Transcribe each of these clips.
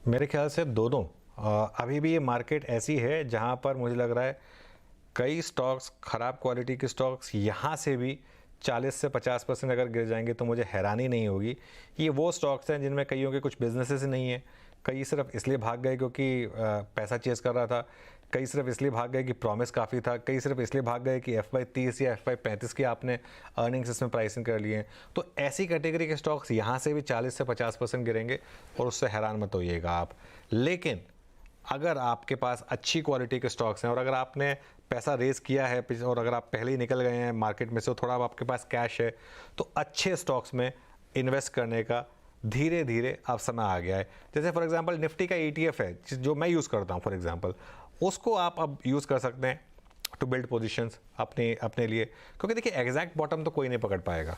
मेरे ख्याल से दोनों। अभी भी ये मार्केट ऐसी है जहाँ पर मुझे लग रहा है कई स्टॉक्स, ख़राब क्वालिटी के स्टॉक्स यहाँ से भी 40 से 50% अगर गिर जाएंगे तो मुझे हैरानी नहीं होगी। ये वो स्टॉक्स हैं जिनमें कईयों के कुछ बिजनेसेस नहीं है, कई सिर्फ इसलिए भाग गए क्योंकि पैसा चेज़ कर रहा था, कई सिर्फ इसलिए भाग गए कि प्रॉमिस काफ़ी था, कई सिर्फ इसलिए भाग गए कि FY30 या FY35 की आपने अर्निंग्स इसमें प्राइसिंग कर लिए हैं। तो ऐसी कैटेगरी के स्टॉक्स यहाँ से भी 40 से 50% गिरेंगे और उससे हैरान मत होइएगा आप। लेकिन अगर आपके पास अच्छी क्वालिटी के स्टॉक्स हैं और अगर आपने पैसा रेज़ किया है और अगर आप पहले ही निकल गए हैं मार्केट में से, थोड़ा आपके पास कैश है, तो अच्छे स्टॉक्स में इन्वेस्ट करने का धीरे धीरे अब समय आ गया है। जैसे फॉर एग्जांपल निफ्टी का ETF है जो मैं यूज़ करता हूँ, फॉर एग्जांपल उसको आप अब यूज़ कर सकते हैं टू बिल्ड पोजीशंस अपने लिए, क्योंकि देखिए एग्जैक्ट बॉटम तो कोई नहीं पकड़ पाएगा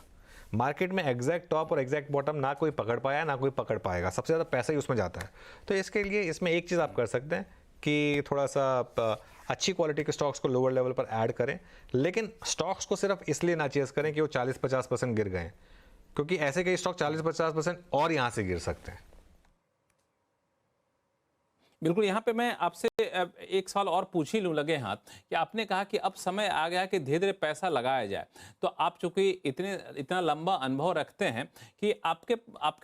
मार्केट में। एग्जैक्ट टॉप और एग्जैक्ट बॉटम ना कोई पकड़ पाया ना कोई पकड़ पाएगा, सबसे ज़्यादा पैसा ही उसमें जाता है। तो इसके लिए इसमें एक चीज़ आप कर सकते हैं कि थोड़ा सा अच्छी क्वालिटी के स्टॉक्स को लोअर लेवल पर ऐड करें, लेकिन स्टॉक्स को सिर्फ इसलिए ना चेज़ करें कि वो 40-50% गिर गए, क्योंकि ऐसे कई स्टॉक 40-50% और यहाँ से गिर सकते हैं। बिल्कुल, यहाँ पे मैं आपसे एक सवाल और पूछ ही लूँ लगे हाथ कि आपने कहा कि अब समय आ गया कि धीरे-धीरे पैसा लगाया जाए। तो आप चूँकि इतना लंबा अनुभव रखते हैं कि आपके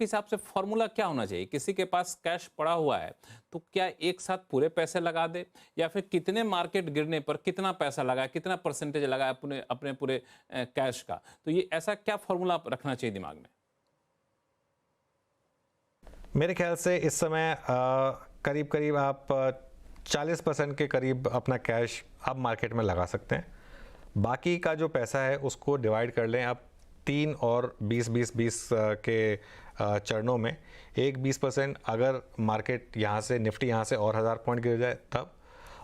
हिसाब से फ़ॉर्मूला क्या होना चाहिए? किसी के पास कैश पड़ा हुआ है, तो क्या एक साथ पूरे पैसे लगा दे या फिर कितने मार्केट गिरने पर कितना पैसा लगाए, कितना परसेंटेज लगाए अपने पूरे कैश का? तो ये ऐसा क्या फ़ॉर्मूला रखना चाहिए दिमाग में? मेरे ख्याल से इस समय करीब करीब आप 40% के करीब अपना कैश आप मार्केट में लगा सकते हैं। बाकी का जो पैसा है उसको डिवाइड कर लें आप 3 और 20-20-20 के चरणों में। एक 20% अगर मार्केट यहाँ से निफ्टी यहाँ से और 1000 पॉइंट गिर जाए तब,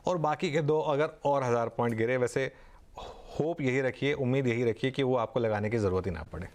और बाकी के 2 अगर और 1000 पॉइंट गिरे। वैसे होप यही रखिए, उम्मीद यही रखिए कि वो आपको लगाने की ज़रूरत ही ना पड़े।